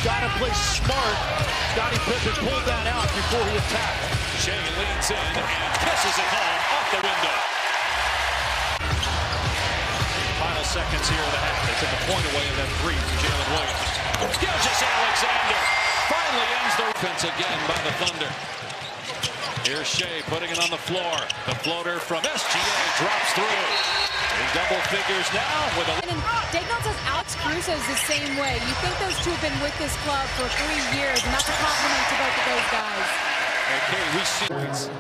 Gotta play smart. Scottie Pippen pulled that out before he attacked. Shai leans in and kisses it home off the window. Final seconds here of the half. They took a point away of that three from Jalen Williams. Gilgeous-Alexander finally ends the defense again by the Thunder. Here's Shai putting it on the floor. The floater from SGA drops through. In double figures now with a... Dagnon says Alex Caruso is the same way. You think those two have been with this club for 3 years, and that's a compliment to both of those guys. Okay, we see...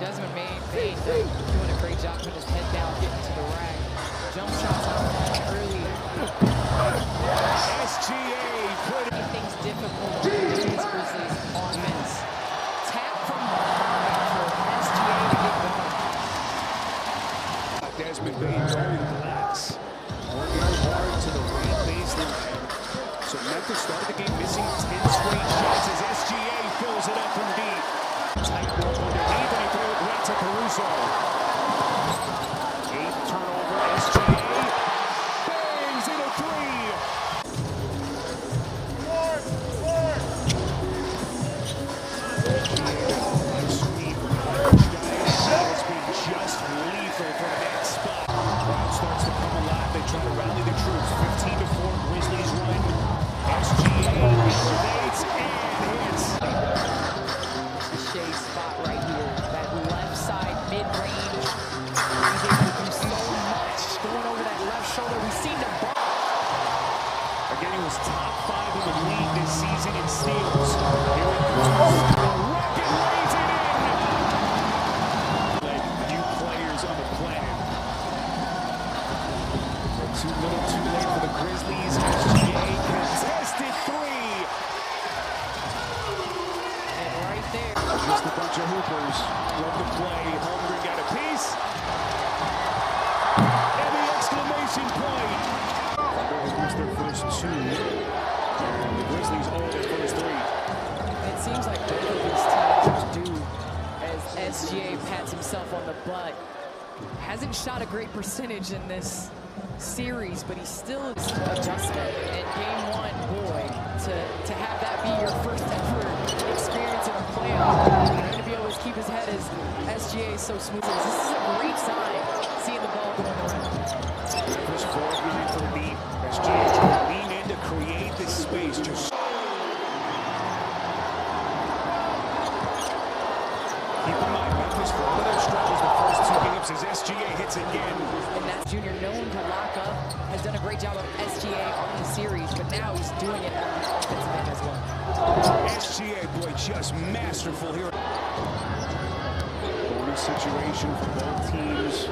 Desmond Bane doing a great job putting his head down, getting to the rack. Jump shots out early. SGA Putting things difficult for these Grizzlies offense. Tap from for SGA to get going. Desmond Bane going glass. Working hard to the right baseline. So Memphis started the game missing 10 straight shots as SGA fills it up from deep. Tight rope underneath and he threw it right to Caruso. 8th turnover, SGA bangs in a three. Sweep. Has been just lethal from that spot. Crowd starts to come alive. They try to rally the troops. 15-4 Grizzlies run. SGA activates and hits. Shai spot right here. That left side mid-range. He's able to do so much going over that left shoulder. We've seen the ball. Again, he was top 5 in the league this season in steals. Here it comes. The rocket lays it in. Like few players on the planet. But too little, too late for the Grizzlies. SGA contested three. And right there. Just a bunch of hoopers. Love to play. Holmgren got a piece. And the exclamation point. Thunder has reached their first two. And the Grizzlies own their first three. It seems like both of these teams do as SGA pats himself on the butt. Hasn't shot a great percentage in this series, but he still is adjustment. And game one, boy, to have that be your first ever experience in a playoff, and to be able to keep his head as SGA is so smooth. This is a great sign, seeing the ball going around. Push 4 of 9 for the beat. SGA trying to lean in to create this space. Just keep in mind, Memphis, for all of their struggles, the first 2 games as SGA hits again. And that junior known to lock up has done a great job of SGA on the series, but now he's doing it on the offensive end as well. SGA, boy, just masterful here. Bonus situation for both teams.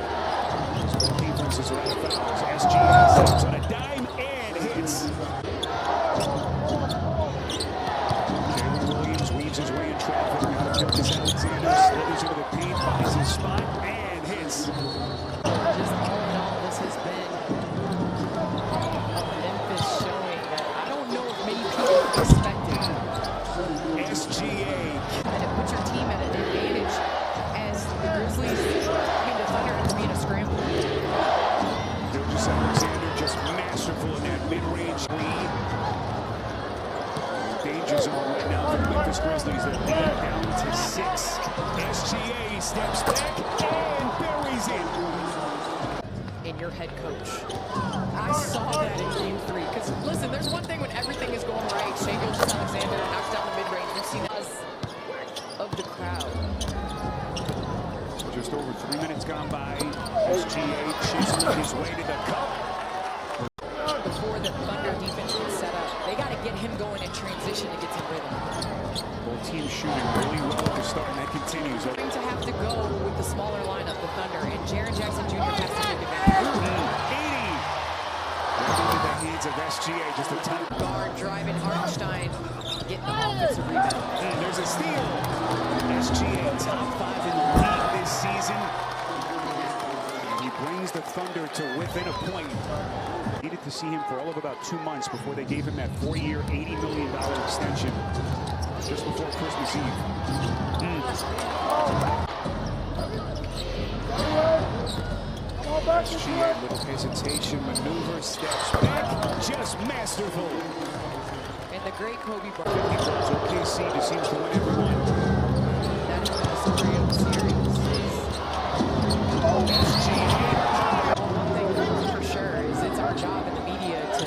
Both defenses are out of fouls. SGA steps on a dime and hits. Jalen Williams weaves his way in traffic. Now to Gilgeous-Alexander slithers into the paint, finds his spot, and hits. Just all in all, this has been a Memphis showing that I don't know if many people expected. SGA. And it puts your team at an advantage as the Grizzlies, the Thunder have to be in a scramble. Gilgeous-Alexander just masterful in that mid-range lead. Danger zone right now for the Memphis Grizzlies. They're leading down to 6. SGA steps back and buries it. In your head coach. I saw that in game 3. Because listen, there's one thing when everything is going right. Shai Gilgeous-Alexander knocks down the mid-range. We've seen us of the crowd. So just over 3 minutes gone by. SGA chiseling his way to the cup. Before the Thunder defense gets set up, they got to get him going in transition to get some rhythm. Both teams shooting really well at the start, and that continues. Going to have to go with the smaller lineup, the Thunder, and Jaren Jackson Jr. has to take advantage. 80. Right into the hands of SGA, just a tight Guard driving Hartenstein, getting the offensive rebound. and there's a steal. SGA top 5 in the league this season. And he brings the Thunder to within a point. Needed to see him for all of about 2 months before they gave him that 4-year, $80 million extension just before Christmas Eve. SGA, little hesitation, maneuver, steps back, just masterful. And the a great Kobe bar. OKC just seems to win every one. That's been the story of the series. One thing for sure is it's our job in the media to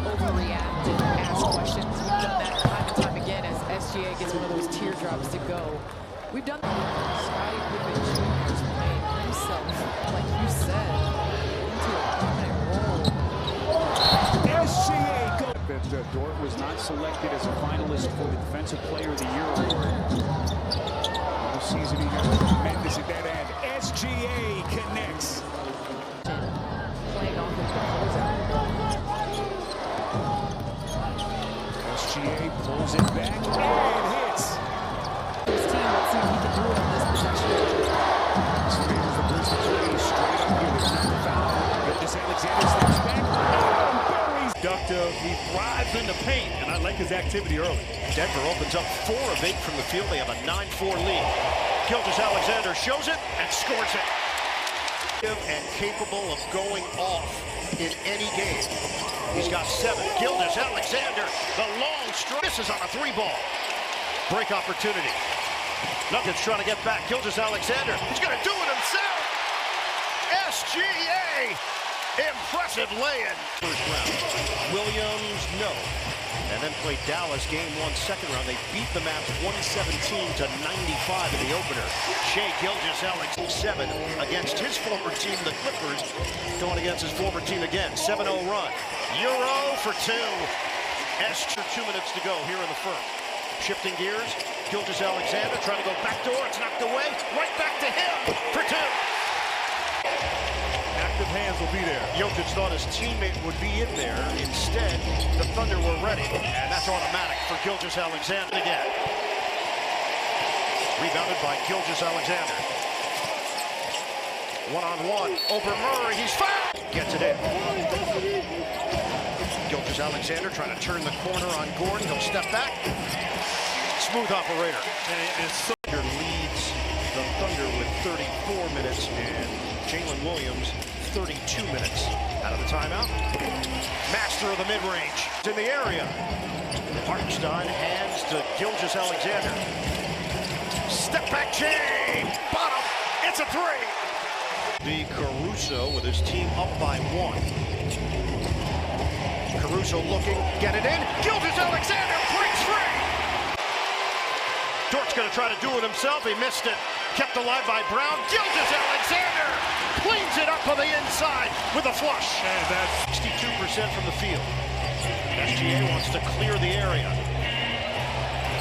overreact and ask questions. We've done that time and time again as SGA gets one of those teardrops to go. We've done Shai has played himself, like you said, into a prominent role. SGA that Dort was not selected as a finalist for the Defensive Player of the Year award. This season he has tremendous at that end. SGA connects. Playing off of the closeout. SGA pulls it back and hits. His team, let's see if he can do it on this possession. Sanders the Grizzlies play straight up here. There's no foul. Gilgeous-Alexander steps back. Productive. He thrives in the paint, and I like his activity early. Denver opens up 4 of 8 from the field. They have a 9-4 lead. Gilgeous-Alexander shows it and scores it. And capable of going off in any game. He's got 7. Gilgeous-Alexander, the long stroke. This is on a 3-ball. Break opportunity. Nuggets trying to get back. Gilgeous-Alexander, he's going to do it himself. SGA. Impressive lay-in. First round. Williams, no. And then played Dallas game 1, second round. They beat the Mavs 117-95 in the opener. Shai Gilgeous-Alexander 7 against his former team, the Clippers, going against his former team again. 7-0 run. Euro for 2. 2 minutes to go here in the first. Shifting gears. Gilgeous-Alexander trying to go backdoor. It's knocked away. Right back to him for 2. Active hands will be there. Jokic thought his teammate would be in there. Instead, the Thunder were ready. And that's automatic for Gilgeous-Alexander again. Rebounded by Gilgeous-Alexander. One-on-one over Murray. He's fouled. Gets it in. Gilgeous-Alexander trying to turn the corner on Gordon. He'll step back. Smooth operator. And Thunder leads the Thunder with 34 minutes and Jalen Williams 32 minutes out of the timeout. Master of the mid-range. It's in the area. Hartenstein hands to Gilgeous-Alexander. Step back chain. Bottom. It's a 3. The Caruso with his team up by 1. Caruso looking. Get it in. Gilgeous-Alexander breaks free. Dort's going to try to do it himself. He missed it. Kept alive by Brown. Gilgeous-Alexander cleans it up on the inside with a flush. And that's 62% from the field. SGA wants to clear the area.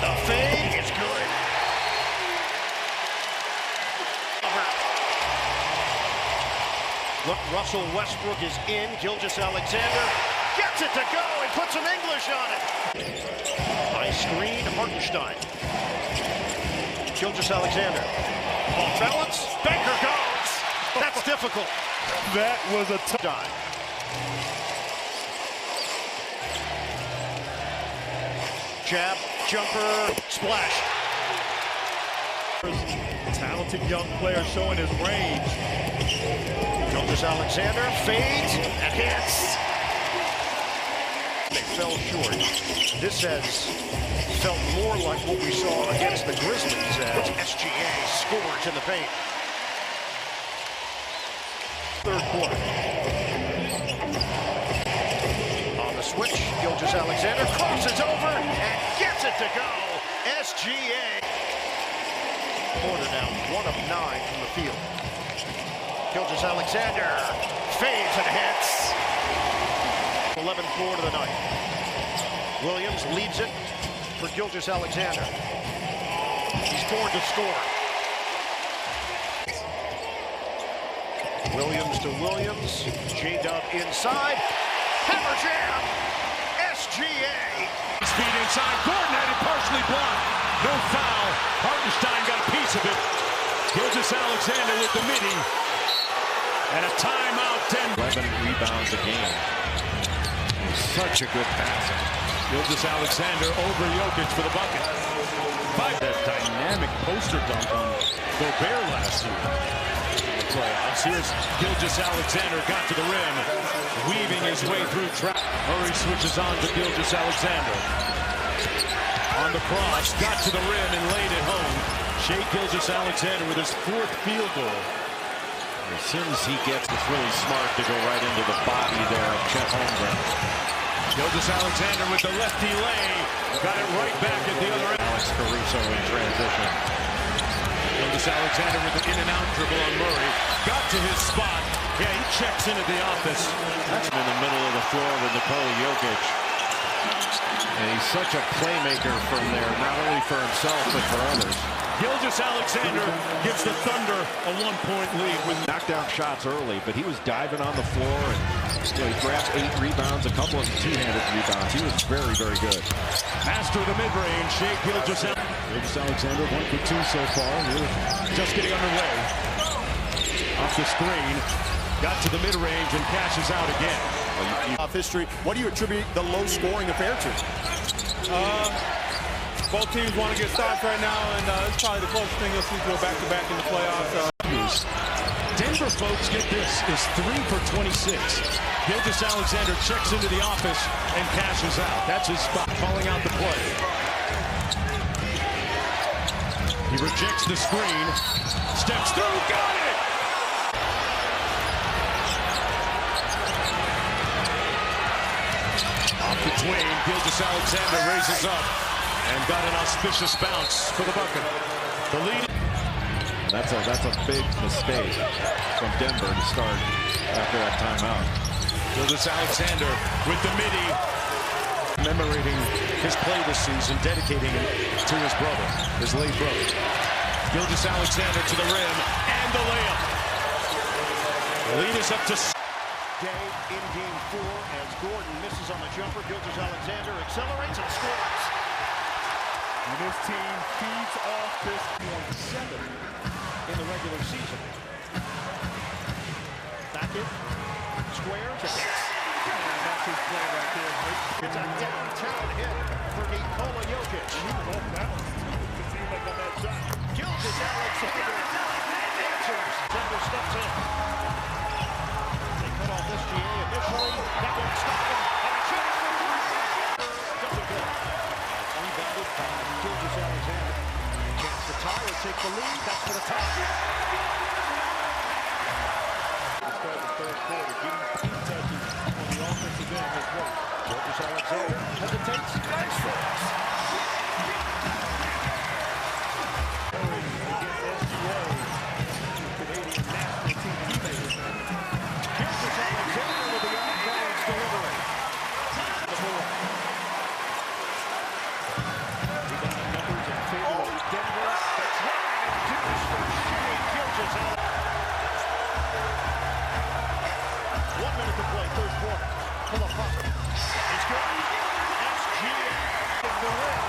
The fade is good. Look, Russell Westbrook is in. Gilgeous-Alexander gets it to go and puts some English on it. High screen, Hartenstein. Gilgeous-Alexander. Off balance, Baker goes. That's difficult. That was a tough Dive. Jab, jumper, splash. talented young player showing his range. Gilgeous-Alexander fades and hits. They fell short. This has felt more like what we saw against the Grizzlies as SGA scores in the paint. Third quarter. On the switch, Gilgeous-Alexander crosses over and gets it to go. SGA. Quarter now, 1 of 9 from the field. Gilgeous-Alexander fades and hits. 11-4 to the night. Williams leads it for Gilgeous-Alexander. He's born to score. Williams to Williams. J-Dub inside. Hammer jam. SGA. Speed inside. Gordon had it partially blocked. No foul. Hartenstein got a piece of it. Gilgeous-Alexander with the midi. And a timeout. 11 rebounds a game. Such a good pass. Gilgeous-Alexander over Jokic for the bucket. That dynamic poster dunk on Gobert last year. playoffs. Here's Gilgeous-Alexander, got to the rim, weaving his way through traffic. Murray switches on to Gilgeous-Alexander. On the cross, got to the rim and laid it home. Shai Gilgeous-Alexander with his 4th field goal. As soon as he gets, it's really smart to go right into the body there of Chet Holmgren. Gilgeous-Alexander with the lefty lay. Got it right back at the other end. Alex Caruso in transition. Gilgeous-Alexander with an in-and-out dribble on Murray. Got to his spot. Yeah, he checks into the office. That's in the middle of the floor with Nikola Jokic. And he's such a playmaker from there, not only for himself, but for others. Gilgeous-Alexander gives the Thunder a 1-point lead with knockdown shots early, but he was diving on the floor and he grabbed 8 rebounds, a couple of two-handed rebounds. He was very, very good. master of the mid-range, Shai Gilgeous-Alexander 1 for 2 so far. We're just getting underway. Off the screen, got to the mid-range and cashes out again. Off history, what do you attribute the low-scoring affair to? Both teams want to get stops right now, and it's probably the closest thing you'll see to a back-to-back in the playoffs. Denver, folks, get this, is 3 for 26. Gilgeous-Alexander checks into the office and cashes out. That's his spot, calling out the play. He rejects the screen, steps through, got it! Off the tween, Gilgeous-Alexander raises up and got an auspicious bounce for the bucket. The lead. That's a big mistake from Denver to start after that timeout. Gilgeous-Alexander with the midi, commemorating his play this season, dedicating it to his brother, his late brother. Gilgeous-Alexander to the rim and the layup. The lead is up to Day in game 4 as Gordon misses on the jumper. Gilgeous-Alexander accelerates and scores. And this team feeds off this 7 in the regular season. Back in, squares, and that's his play right there. It's a downtown hit for Nikola Jokic. Gilgeous-Alexander answers. Denver steps in. They cut off SGA initially. That won't stop him. And a chance for doesn't go. Rebounded by Gilgeous-Alexander. Chance to tie or take the lead. That's for the tie. Start the third quarter, getting 2 touches on the offensive end as well. Gilgeous-Alexander hesitates. Nice force. Against SGA, Canadian national team teammate. Gilgeous-Alexander with the off-balance delivery. The board. Rebounding numbers in favor of Denver. That's right. Deuce for Shai Gilgeous-Alexander. 1 minute to play, third quarter. Pull up puck. He's good. SGA in the rim.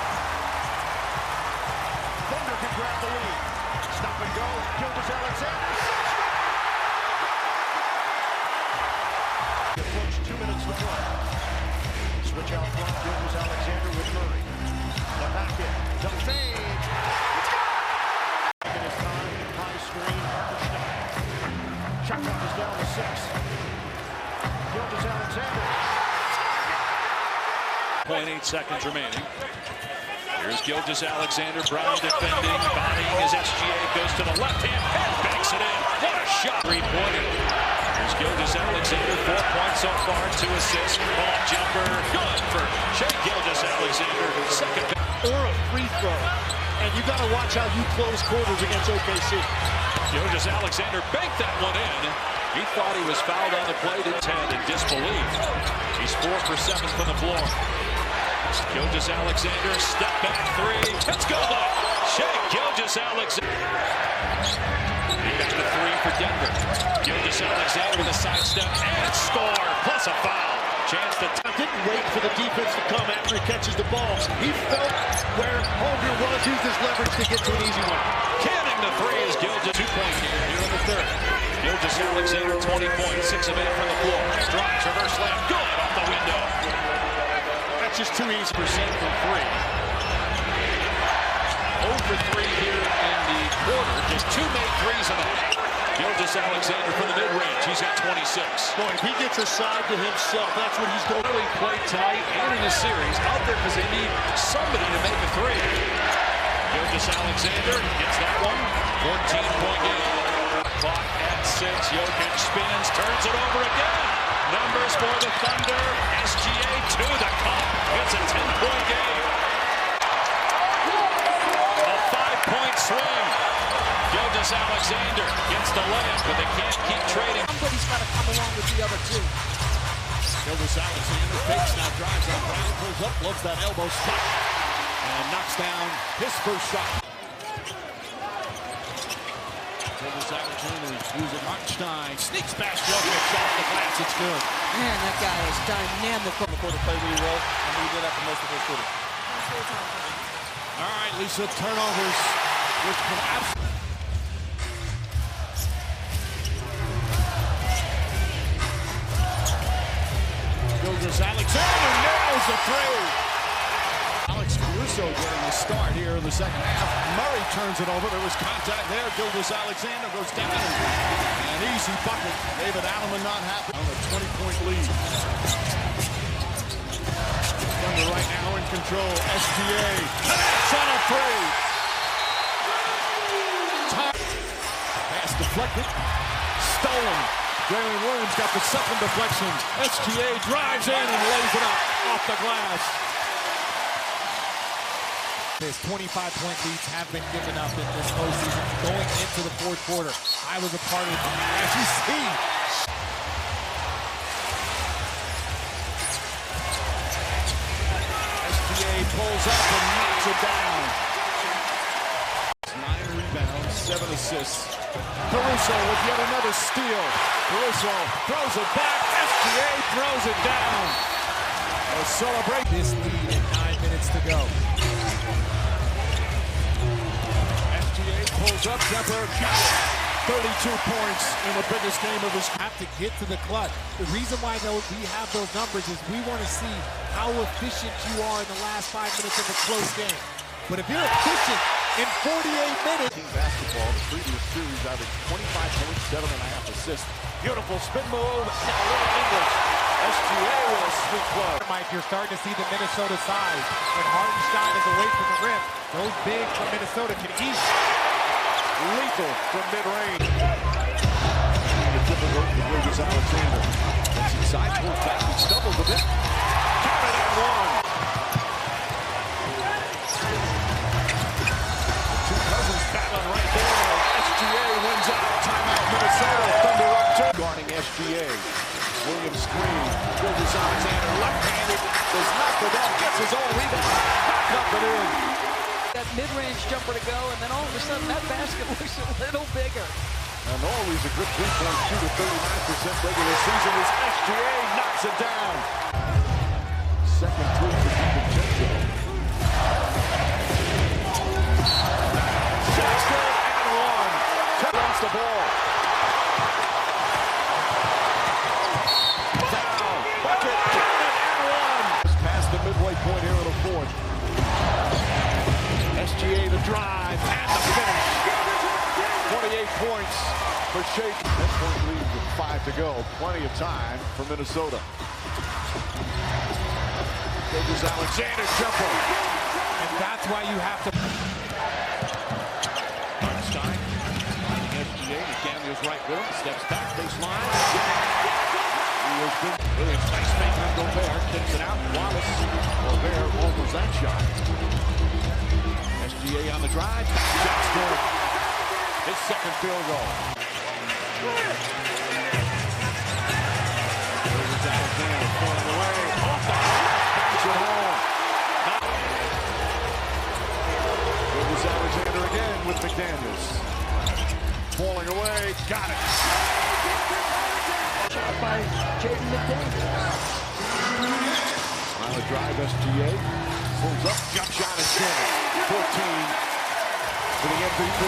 Thunder can grab the lead. Stop and go. Gilgeous-Alexander. Approach 2 minutes to play. Switch out front. Gilgeous-Alexander with Murray. The back end. The fade. Taking his time. High screen. Shai. Shot clock is down to 6. Gilgeous-Alexander. 0.8 seconds remaining. Here's Gilgeous-Alexander. Brown defending, bodying as SGA goes to the left hand and banks it in. What a shot! 3-pointer. Here's Gilgeous-Alexander. 4 points so far, 2 assists. Ball jumper. Good for Shai Gilgeous-Alexander. Second. Or a free throw. And you got to watch how you close quarters against OKC. Gilgeous-Alexander banked that one in. He thought he was fouled on the play. Didn't have in disbelief. He's 4 for 7 from the floor. Gilgeous-Alexander, step back 3. Let's go! Shai Gilgeous-Alexander. He got the 3 for Denver. Gilgeous-Alexander with a sidestep and score, plus a foul. Chance to Didn't wait for the defense to come after he catches the ball. He felt where Holmgren was, used his leverage to get to an easy one. canning the 3 is Gilgeous. 2-point here in the third. Gilgeous-Alexander, 20 points, 6 of 8 from the floor. Drives, reverse slam, good off the window. That's just too easy. Percent from 3. 0 for 3 here in the quarter. Just 2 made threes in the half. Gilgeous-Alexander from the mid-range. He's got 26. Boy, if he gets a side to himself, that's what he's going to Really played tonight and in the series out there because they need somebody to make a three. Gilgeous-Alexander gets that one. 14-point game. Clock at 6. Jokic spins, turns it over again. Numbers for the Thunder. SGA to the cup. It's a 10-point game. A 5-point swing. Gilgeous-Alexander gets the layup, but they can't keep trading. Somebody's got to come along with the other two. Gilgeous-Alexander fakes, now drives on Brown, pulls up, loves that elbow spot, and knocks down his first shot. Gilgeous-Alexander using Hartenstein, sneaks past Jokic off the glass, it's good. Man, that guy is dynamic. The quarter played really well, and we did that for most of the quarter. All right, Lisa, turnovers, which can absolutely... Gilgeous-Alexander nails the three. Caruso getting the start here in the second half. Murray turns it over. There was contact there. Gilgeous-Alexander goes down. An easy bucket. David Allen not happy. On a 20-point lead. Thunder right now in control. SGA. That's on a three. Pass deflected. Stolen. Jalen Williams got the second deflection. SGA drives in and lays it up off the glass. His 25-point leads have been given up in this postseason going into the fourth quarter. I was a part of it. As you see, SGA pulls up and knocks it down. 9 rebounds, 7 assists. Caruso with yet another steal. Caruso throws it back. SGA throws it down. A celebrate this lead in 9 minutes to go. Pulls up, jumper, got it. 32 points in the biggest game of his career. Have to get to the clutch. The reason why we have those numbers is we want to see how efficient you are in the last 5 minutes of a close game. But if you're efficient in 48 minutes... Team basketball, the previous series averaged 25 points, 7.5 assists. Beautiful spin move, and a little English. SGA with a sweet play. Mike, you're starting to see the Minnesota side. When Hartenstein is away from the rim, those big from Minnesota can eat. Lethal from mid-range. The difficult for Gilgeous-Alexander. That's inside, pulls back, he stumbles a bit. Count it at one. The two cousins battling right there. SGA wins out. Timeout, Minnesota. Thunder up two. Guarding SGA. Williams screen. Gilgeous-Alexander left-handed. Does not for that. Gets his own rebound. Back up and in. That mid-range jumper to go, and then all of a sudden that basket looks a little bigger. And always a good three-point shooter, 39% regular season as SGA knocks it down. Second three for DiVincenzo. Shots good and one. Turns the ball. Down. Bucket. Count it and one. Past the midway point here in the fourth. SGA the drive and the finish. 28 points for Shai. 10-point lead with 5 to go. Plenty of time for Minnesota. Gilgeous-Alexander jumper. And that's why you have to... Hartenstein. SGA, the cameo's right with him. Steps back, baseline. Williams, nice fake on Gobert. Kicks it out. Wallace. Gobert alters that shot. SGA on the drive. Shot's good. His second field goal. Gilgeous-Alexander pulling away. Off the bounce it home. Gilgeous-Alexander again with McDaniels. Falling away. Got it. Shot by Jaden McDaniels. On the drive, SGA. Pulls up. Jump shot is good. 14 for the MVP.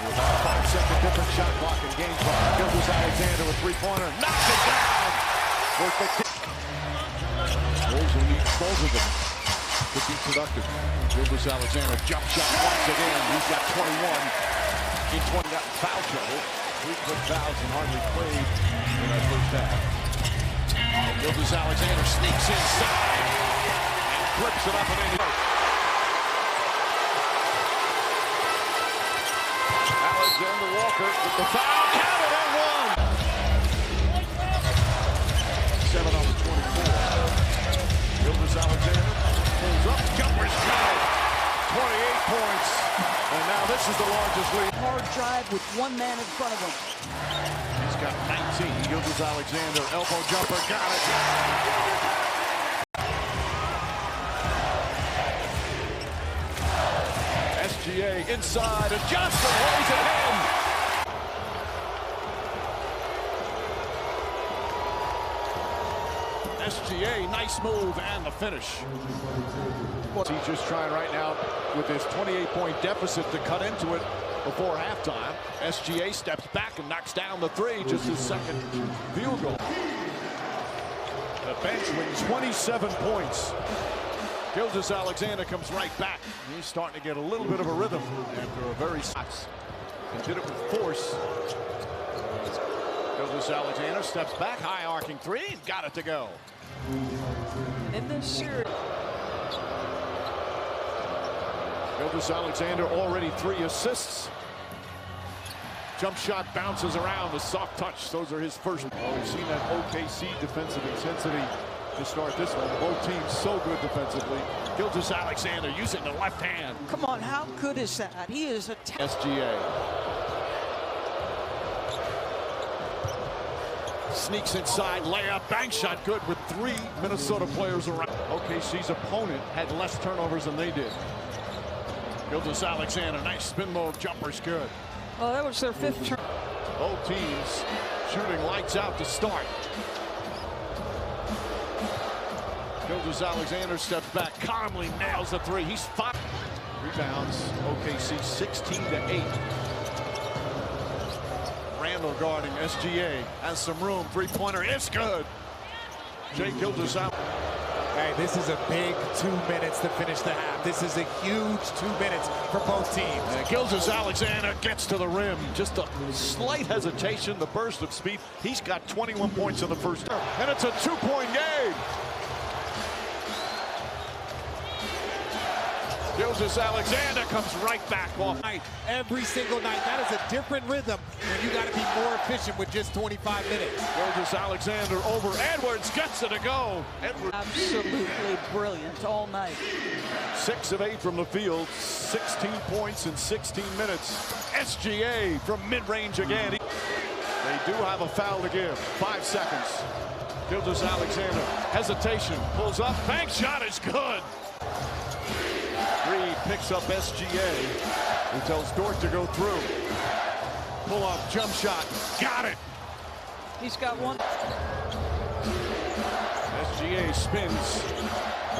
About a 5-second different shot clock and game clock. Gilgeous-Alexander with three-pointer. Knocks it down. Bulls will need both of them. to be productive. Gilgeous-Alexander jump shot once again. He's got 21 in 20. Got foul trouble. 3 quick fouls and hardly played in that first half. Gilgeous-Alexander sneaks inside and flips it up and in. Alexander Walker with the foul. Counted and one. 7 on the 24. Gilgeous-Alexander pulls up. Jumper's good. 28 points. And now this is the largest lead. Hard drive with one man in front of him. He's got 19. Gilgeous-Alexander, elbow jumper, got it. SGA inside, and Johnson lays it in. SGA, nice move, and the finish. He's just trying right now with his 28-point deficit to cut into it before halftime. SGA steps back and knocks down the three, just his second field goal. The bench wins 27 points. Gilgeous-Alexander comes right back. He's starting to get a little bit of a rhythm after a very shots. And did it with force. Gilgeous-Alexander steps back, high arcing three, and got it to go. In this series. Gilgeous-Alexander already 3 assists. Jump shot bounces around, the soft touch. Those are his first. Oh, we've seen that OKC defensive intensity to start this one. Both teams so good defensively. Gilgeous-Alexander using the left hand. Come on, how good is that? He is a SGA. Sneaks inside, layup, bank shot good with 3 Minnesota players around. OKC's opponent had less turnovers than they did. Gilgeous-Alexander, nice spin move, jumper's good. Oh, that was their 5th turn. Both teams shooting lights out to start. Gilgeous-Alexander steps back, calmly nails the 3. He's 5 rebounds. OKC 16-8. Randall guarding SGA, has some room. 3-pointer, it's good. Shai Gilgeous-Alexander. Hey, this is a big 2 minutes to finish the half. This is a huge 2 minutes for both teams. And Gilgeous-Alexander gets to the rim. Just a slight hesitation, the burst of speed. He's got 21 points in the first half, and it's a 2-point game. Gilgeous-Alexander comes right back off. Every single night, that is a different rhythm when you got to be more efficient with just 25 minutes. Gilgeous-Alexander over Edwards, gets it to go. Edwards. Absolutely brilliant all night. 6 of 8 from the field, 16 points in 16 minutes. SGA from mid-range again. They do have a foul to give. 5 seconds. Gilgeous-Alexander, hesitation, pulls up, bank shot is good. Reed picks up SGA, who tells Dort to go through. Pull up, jump shot, got it. He's got one. SGA spins.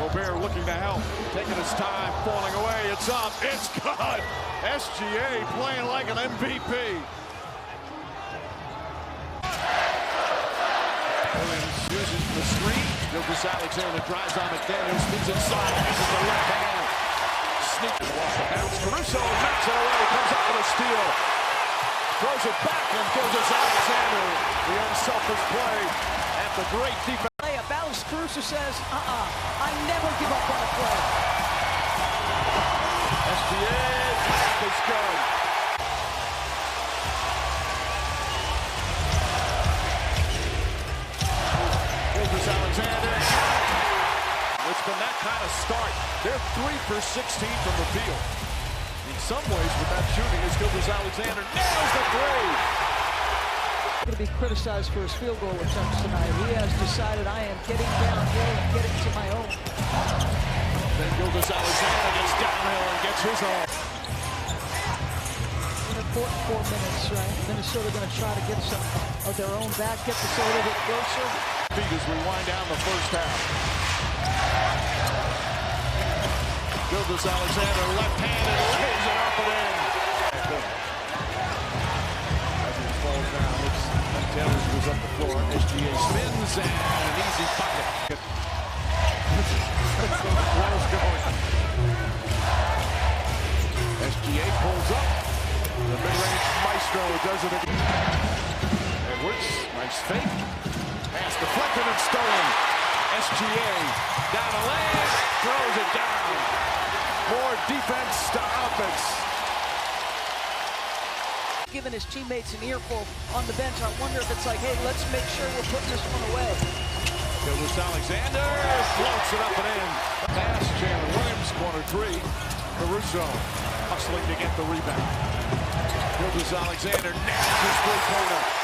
Gobert looking to help, taking his time, falling away. It's up, it's good. SGA playing like an MVP. Williams uses the screen. Gilgeous-Alexander drives on McDaniel, spins inside, uses the left hand. Sneaks off the bounce. Caruso knocks it away, comes up with a steal. Throws it back, and Gilgeous-Alexander, the unselfish play after great defense. Layup. Alex Caruso says, I never give up on a play. SGA is good. Gilgeous-Alexander. It's been that kind of start. They're 3 for 16 from the field. In some ways, with that shooting, as Gilgeous-Alexander nails the 3. Going to be criticized for his field goal attempts tonight. He has decided I am getting downhill and getting to my own. Then Gilgeous-Alexander gets downhill and gets his own. An important 4 minutes, right? Minnesota going to try to get some of their own back, get this a little bit closer. As we wind down the first half. Gilgeous-Alexander left-handed, lays it up and in. As he falls down, Taylor goes up the floor. SGA spins and an easy bucket. Well's going. SGA pulls up. The mid-range maestro does it again. Edwards, nice fake. Pass deflected and stolen. SGA down the lane, throws it down. More defense to offense. Giving his teammates an earful on the bench. I wonder if it's like, hey, let's make sure we're putting this one away. Gilgeous-Alexander floats it up and in. Pass, Jalen Williams, corner three. Caruso hustling to get the rebound. Gilgeous-Alexander nails his three-pointer.